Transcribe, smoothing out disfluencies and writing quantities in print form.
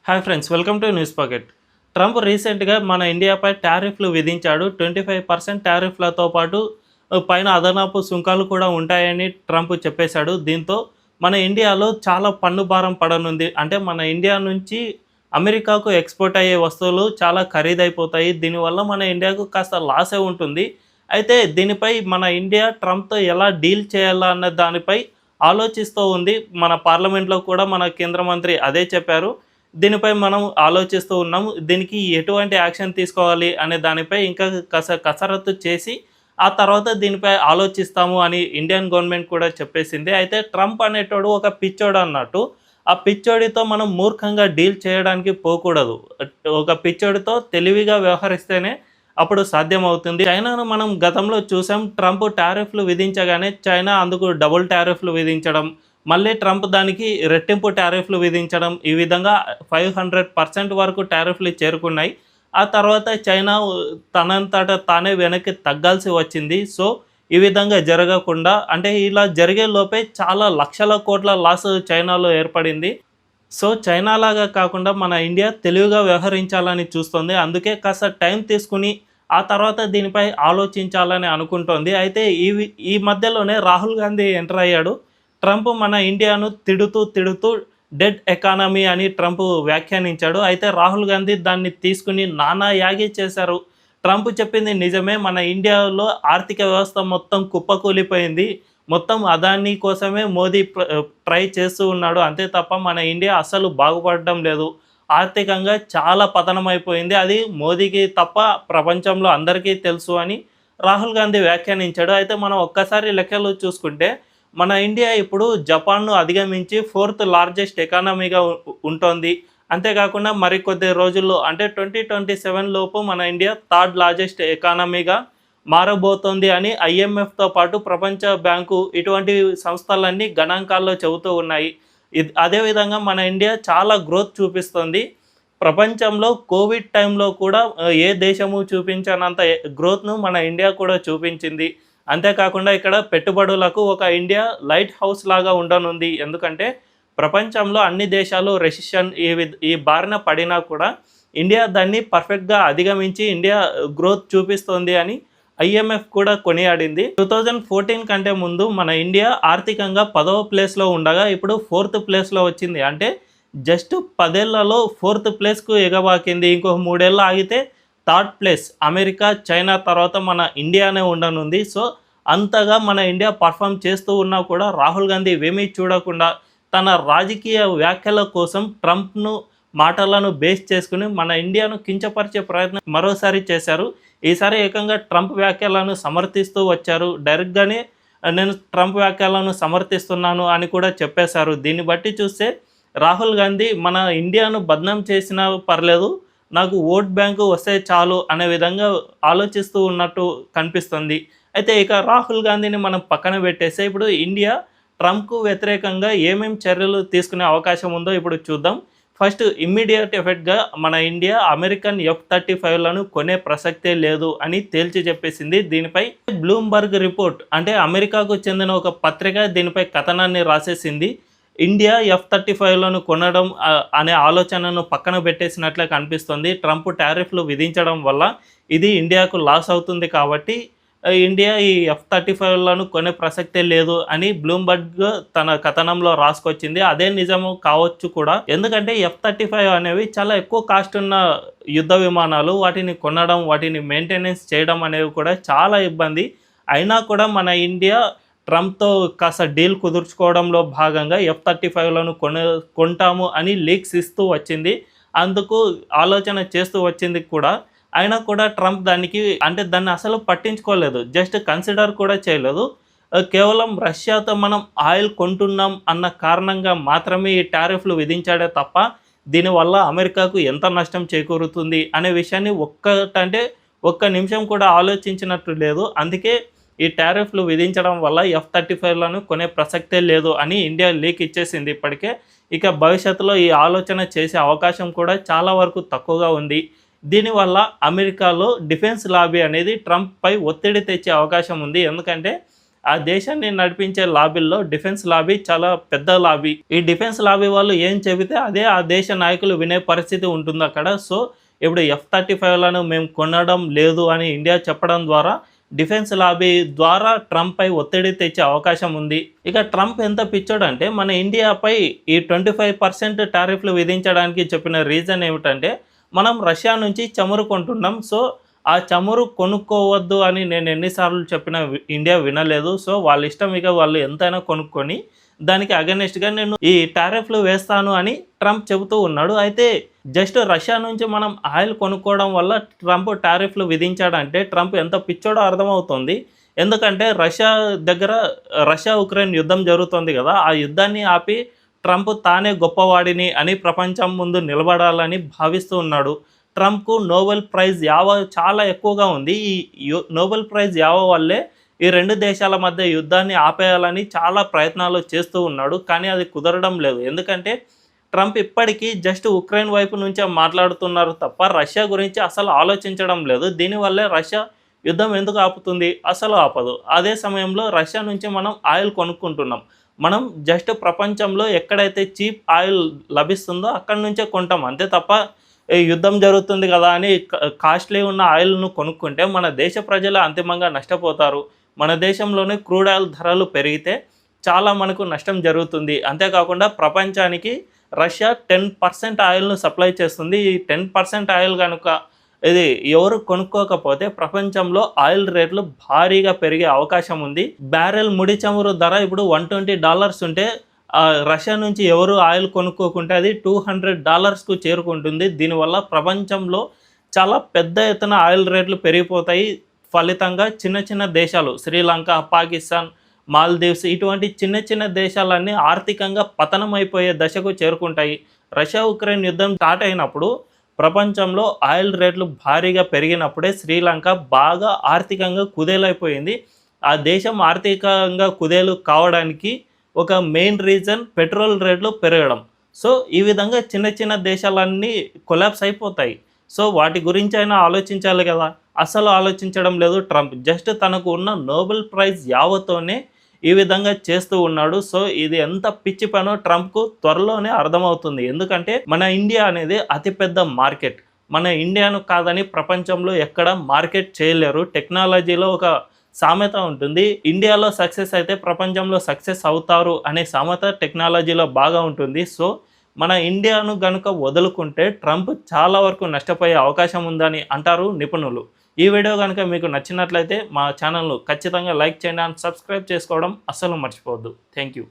Hi friends, welcome to news pocket. Trump రీసెంట్గా మన ఇండియాపై టారిఫ్లు విధించాడు. 25% టారిఫ్లతో పాటు పైన అదనపు సుంకాలు కూడా ఉంటాయని ట్రంప్ చెప్పేశాడు. దీంతో మన ఇండియాలో చాలా పన్ను భారం పడనుంది. అంటే మన ఇండియా నుంచి అమెరికాకు ఎక్స్పోర్ట్ అయ్యే వస్తువులు చాలా ఖరీదైపోతాయి. దీనివల్ల మన ఇండియాకు కాస్త లాసే ఉంటుంది. అయితే దీనిపై మన ఇండియా ట్రంప్తో ఎలా డీల్ చేయాలా అన్న దానిపై ఆలోచిస్తూ ఉంది. మన పార్లమెంట్లో కూడా మన కేంద్ర మంత్రి అదే చెప్పారు. దీనిపై మనం ఆలోచిస్తూ ఉన్నాం. దీనికి ఎటువంటి యాక్షన్ తీసుకోవాలి అనే దానిపై ఇంకా కసరత్తు చేసి ఆ తర్వాత దీనిపై ఆలోచిస్తాము అని ఇండియన్ గవర్నమెంట్ కూడా చెప్పేసింది. అయితే ట్రంప్ అనేటోడు ఒక పిచ్చోడు అన్నట్టు. ఆ పిచ్చోడితో మనం మూర్ఖంగా డీల్ చేయడానికి పోకూడదు. ఒక పిచ్చోడితో తెలివిగా వ్యవహరిస్తేనే అప్పుడు సాధ్యమవుతుంది. చైనాను మనం గతంలో చూసాం. ట్రంప్ టారిఫ్లు విధించగానే చైనా అందుకు డబుల్ టారిఫ్లు విధించడం, మళ్ళీ ట్రంప్ దానికి రెట్టింపు టారిఫ్లు విధించడం, ఈ విధంగా 500% వరకు టారిఫ్లు చేరుకున్నాయి. ఆ తర్వాత చైనా తనంతట తానే వెనక్కి తగ్గాల్సి వచ్చింది. సో ఈ విధంగా జరగకుండా, అంటే ఇలా జరిగే లోపే చాలా లక్షల కోట్ల లాస్ చైనాలో ఏర్పడింది. సో చైనాలాగా కాకుండా మన ఇండియా తెలివిగా వ్యవహరించాలని చూస్తుంది. అందుకే కాస్త టైం తీసుకుని ఆ తర్వాత దీనిపై ఆలోచించాలని అనుకుంటోంది. అయితే ఈ మధ్యలోనే రాహుల్ గాంధీ ఎంటర్ అయ్యాడు. ట్రంప్ మన ఇండియాను తిడుతూ డెడ్ ఎకానమీ అని ట్రంప్ వ్యాఖ్యానించాడు. అయితే రాహుల్ గాంధీ దాన్ని తీసుకుని నానా యాగి చేశారు. ట్రంప్ చెప్పింది నిజమే, మన ఇండియాలో ఆర్థిక వ్యవస్థ మొత్తం కుప్పకూలిపోయింది. మొత్తం అదానీ కోసమే మోదీ ట్రై చేస్తూ ఉన్నాడు. అంతే తప్ప మన ఇండియా అస్సలు బాగుపడడం లేదు. ఆర్థికంగా చాలా పతనమైపోయింది. అది మోదీకి తప్ప ప్రపంచంలో అందరికీ తెలుసు అని రాహుల్ గాంధీ వ్యాఖ్యానించాడు. అయితే మనం ఒక్కసారి లెక్కలు చూసుకుంటే మన ఇండియా ఇప్పుడు జపాన్ను అధిగమించి 4th లార్జెస్ట్ ఎకానమీగా ఉంటోంది. అంతేకాకుండా మరికొద్ది రోజుల్లో అంటే 2027 లోపు మన ఇండియా 3rd లార్జెస్ట్ ఎకానమీగా మారబోతోంది అని ఐఎంఎఫ్తో పాటు ప్రపంచ బ్యాంకు ఇటువంటి సంస్థలన్నీ గణాంకాల్లో చెబుతూ ఉన్నాయి. అదేవిధంగా మన ఇండియా చాలా గ్రోత్ చూపిస్తుంది. ప్రపంచంలో కోవిడ్ టైంలో కూడా ఏ దేశము చూపించనంత గ్రోత్ను మన ఇండియా కూడా చూపించింది. అంతేకాకుండా ఇక్కడ పెట్టుబడులకు ఒక ఇండియా లైట్ హౌస్ లాగా ఉండనుంది. ఎందుకంటే ప్రపంచంలో అన్ని దేశాలు రెసిషన్ ఈ బారిన పడినా కూడా ఇండియా దాన్ని పర్ఫెక్ట్గా అధిగమించి ఇండియా గ్రోత్ చూపిస్తోంది అని ఐఎంఎఫ్ కూడా కొనియాడింది. 2014 కంటే ముందు మన ఇండియా ఆర్థికంగా 10వ ప్లేస్లో ఉండగా ఇప్పుడు 4th ప్లేస్లో వచ్చింది. అంటే జస్ట్ 10 ఏళ్లలో 4th ప్లేస్కు ఎగబాకింది. ఇంకో 3 ఏళ్ళు ఆగితే 3rd ప్లేస్ అమెరికా, చైనా తర్వాత మన ఇండియానే ఉండనుంది. సో అంతగా మన ఇండియా పర్ఫామ్ చేస్తూ ఉన్నా కూడా రాహుల్ గాంధీ ఇవేమీ చూడకుండా తన రాజకీయ వ్యాఖ్యల కోసం ట్రంప్ను మాటలను బేస్ చేసుకుని మన ఇండియాను కించపరిచే ప్రయత్నం మరోసారి చేశారు. ఈసారి ఏకంగా ట్రంప్ వ్యాఖ్యలను సమర్థిస్తూ వచ్చారు. డైరెక్ట్గానే నేను ట్రంప్ వ్యాఖ్యలను సమర్థిస్తున్నాను అని కూడా చెప్పేశారు. దీన్ని బట్టి చూస్తే రాహుల్ గాంధీ మన ఇండియాను బద్నాం చేసినా పర్లేదు, నాకు ఓట్ బ్యాంకు వస్తే చాలు అనే విధంగా ఆలోచిస్తూ ఉన్నట్టు కనిపిస్తుంది. అయితే ఇక రాహుల్ గాంధీని మనం పక్కన పెట్టేస్తే ఇప్పుడు ఇండియా ట్రంప్కు వ్యతిరేకంగా ఏమేమి చర్యలు తీసుకునే అవకాశం ఉందో ఇప్పుడు చూద్దాం. ఫస్ట్ ఇమ్మీడియట్ ఎఫెక్ట్గా మన ఇండియా అమెరికన్ F-35లను కొనే ప్రసక్తే లేదు అని తేల్చి చెప్పేసింది. దీనిపై బ్లూంబర్గ్ రిపోర్ట్ అంటే అమెరికాకు చెందిన ఒక పత్రిక దీనిపై కథనాన్ని రాసేసింది. ఇండియా F-35లను కొనడం అనే ఆలోచనను పక్కన పెట్టేసినట్లే కనిపిస్తుంది. ట్రంప్ టారిఫ్లు విధించడం వల్ల ఇది ఇండియాకు లాస్ అవుతుంది కాబట్టి ఇండియా ఈ F-35లను కొనే ప్రసక్తే లేదు అని బ్లూంబర్గ్ తన కథనంలో రాసుకొచ్చింది. అదే నిజము కావచ్చు కూడా. ఎందుకంటే F-35 అనేవి చాలా ఎక్కువ కాస్ట్ ఉన్న యుద్ధ విమానాలు. వాటిని కొనడం, వాటిని మెయింటెనెన్స్ చేయడం అనేవి కూడా చాలా ఇబ్బంది. అయినా కూడా మన ఇండియా ట్రంప్తో కాస్త డీల్ కుదుర్చుకోవడంలో భాగంగా F-35లను కొంటాము అని లీక్స్ ఇస్తూ వచ్చింది. అందుకు ఆలోచన చేస్తూ వచ్చింది కూడా. అయినా కూడా ట్రంప్ దాన్ని అసలు పట్టించుకోలేదు. జస్ట్ కన్సిడర్ కూడా చేయలేదు. కేవలం రష్యాతో మనం ఆయిల్ కొంటున్నాం అన్న కారణంగా మాత్రమే ఈ టారిఫ్లు విధించాడే తప్ప దీనివల్ల అమెరికాకు ఎంత నష్టం చేకూరుతుంది అనే విషయాన్ని ఒక్క నిమిషం కూడా ఆలోచించినట్టు లేదు. అందుకే ఈ టారిఫ్లు విధించడం వల్ల F-35లను కొనే ప్రసక్తే లేదు అని ఇండియా లీక్ ఇచ్చేసింది ఇప్పటికే. ఇక భవిష్యత్తులో ఈ ఆలోచన చేసే అవకాశం కూడా చాలా వరకు తక్కువగా ఉంది. దీనివల్ల అమెరికాలో డిఫెన్స్ లాబీ అనేది ట్రంప్పై ఒత్తిడి తెచ్చే అవకాశం ఉంది. ఎందుకంటే ఆ దేశాన్ని నడిపించే లాబీల్లో డిఫెన్స్ లాబీ చాలా పెద్ద లాబీ. ఈ డిఫెన్స్ లాబీ వాళ్ళు ఏం చెబితే అదే ఆ దేశ నాయకులు వినే పరిస్థితి ఉంటుంది అక్కడ. సో ఇప్పుడు F-35లను మేము కొనడం లేదు అని ఇండియా చెప్పడం ద్వారా డిఫెన్స్ లాబీ ద్వారా ట్రంప్పై ఒత్తిడి తెచ్చే అవకాశం ఉంది. ఇక ట్రంప్ ఎంత పిచ్చోడంటే మన ఇండియాపై ఈ 25% టారిఫ్లు విధించడానికి చెప్పిన రీజన్ ఏమిటంటే మనం రష్యా నుంచి చమురు కొంటున్నాం. సో ఆ చమురు కొనుక్కోవద్దు అని నేను ఎన్నిసార్లు చెప్పినా ఇండియా వినలేదు. సో వాళ్ళ ఇష్టం, ఇక వాళ్ళు ఎంతైనా కొనుక్కొని దానికి అగెనిస్ట్గా నేను ఈ టారిఫ్లు వేస్తాను అని ట్రంప్ చెబుతూ ఉన్నాడు. అయితే జస్ట్ రష్యా నుంచి మనం ఆయిల్ కొనుక్కోవడం వల్ల ట్రంప్ టారిఫ్లు విధించాడంటే ట్రంప్ ఎంత పిచ్చోడో అర్థమవుతుంది. ఎందుకంటే రష్యా ఉక్రెయిన్ యుద్ధం జరుగుతుంది కదా, ఆ యుద్ధాన్ని ఆపి ట్రంప్ తానే గొప్పవాడిని అని ప్రపంచం ముందు నిలబడాలని భావిస్తూ ఉన్నాడు. ట్రంప్కు నోబెల్ ప్రైజ్ యావ చాలా ఎక్కువగా ఉంది. ఈ నోబెల్ ప్రైజ్ యావ వల్లే ఈ రెండు దేశాల మధ్య యుద్ధాన్ని ఆపేయాలని చాలా ప్రయత్నాలు చేస్తూ ఉన్నాడు. కానీ అది కుదరడం లేదు. ఎందుకంటే ట్రంప్ ఇప్పటికీ జస్ట్ ఉక్రెయిన్ వైపు నుంచే మాట్లాడుతున్నారు తప్ప రష్యా గురించి అసలు ఆలోచించడం లేదు. దీనివల్లే రష్యా యుద్ధం ఎందుకు ఆపుతుంది? అసలు ఆపదు. అదే సమయంలో రష్యా నుంచి మనం ఆయిల్ కొనుక్కుంటున్నాం. మనం జస్ట్ ప్రపంచంలో ఎక్కడైతే చీప్ ఆయిల్ లభిస్తుందో అక్కడి నుంచే కొంటాం అంతే తప్ప యుద్ధం జరుగుతుంది కదా అని కాస్ట్లీ ఉన్న ఆయిల్ను కొనుక్కుంటే మన దేశ ప్రజలు అంతిమంగా నష్టపోతారు. మన దేశంలోనే క్రూడ్ ఆయిల్ ధరలు పెరిగితే చాలా మనకు నష్టం జరుగుతుంది. అంతేకాకుండా ప్రపంచానికి రష్యా 10% ఆయిల్ను సప్లై చేస్తుంది. ఈ 10% ఆయిల్ కనుక ఇది ఎవరు కొనుక్కోకపోతే ప్రపంచంలో ఆయిల్ రేట్లు భారీగా పెరిగే అవకాశం ఉంది. బ్యారెల్ ముడి చమురు ధర ఇప్పుడు $120 ఉంటే రష్యా నుంచి ఎవరు ఆయిల్ కొనుక్కోకుంటే అది $200కు చేరుకుంటుంది. దీనివల్ల ప్రపంచంలో చాలా పెద్ద ఎత్తున ఆయిల్ రేట్లు పెరిగిపోతాయి. ఫలితంగా చిన్న చిన్న దేశాలు శ్రీలంక, పాకిస్తాన్, మాల్దీవ్స్ ఇటువంటి చిన్న చిన్న దేశాలన్నీ ఆర్థికంగా పతనమైపోయే దశకు చేరుకుంటాయి. రష్యా ఉక్రెయిన్ యుద్ధం స్టార్ట్ అయినప్పుడు ప్రపంచంలో ఆయిల్ రేట్లు భారీగా పెరిగినప్పుడే శ్రీలంక బాగా ఆర్థికంగా కుదేలైపోయింది. ఆ దేశం ఆర్థికంగా కుదేలు కావడానికి ఒక మెయిన్ రీజన్ పెట్రోల్ రేట్లు పెరగడం. సో ఈ విధంగా చిన్న చిన్న దేశాలన్నీ కొలాప్స్ అయిపోతాయి. సో వాటి గురించి అయినా ఆలోచించాలి కదా, అసలు ఆలోచించడం లేదు ట్రంప్. జస్ట్ తనకు ఉన్న నోబెల్ ప్రైజ్ యావతోనే ఈ విధంగా చేస్తూ ఉన్నాడు. సో ఇది ఎంత పిచ్చి పనో ట్రంప్కు త్వరలోనే అర్థమవుతుంది. ఎందుకంటే మన ఇండియా అనేది అతిపెద్ద మార్కెట్. మన ఇండియాను కాదని ప్రపంచంలో ఎక్కడ మార్కెట్ చేయలేరు. టెక్నాలజీలో ఒక సామెత ఉంటుంది, ఇండియాలో సక్సెస్ అయితే ప్రపంచంలో సక్సెస్ అవుతారు అనే సామెత టెక్నాలజీలో బాగా ఉంటుంది. సో మన ఇండియాను గనుక వదులుకుంటే ట్రంప్ చాలా వరకు నష్టపోయే అవకాశం ఉందని అంటారు నిపుణులు. ఈ వీడియో కనుక మీకు నచ్చినట్లయితే మా ఛానల్ను ఖచ్చితంగా లైక్ చేయండి అండ్ సబ్స్క్రైబ్ చేసుకోవడం అస్సలు మర్చిపోవద్దు. Thank you.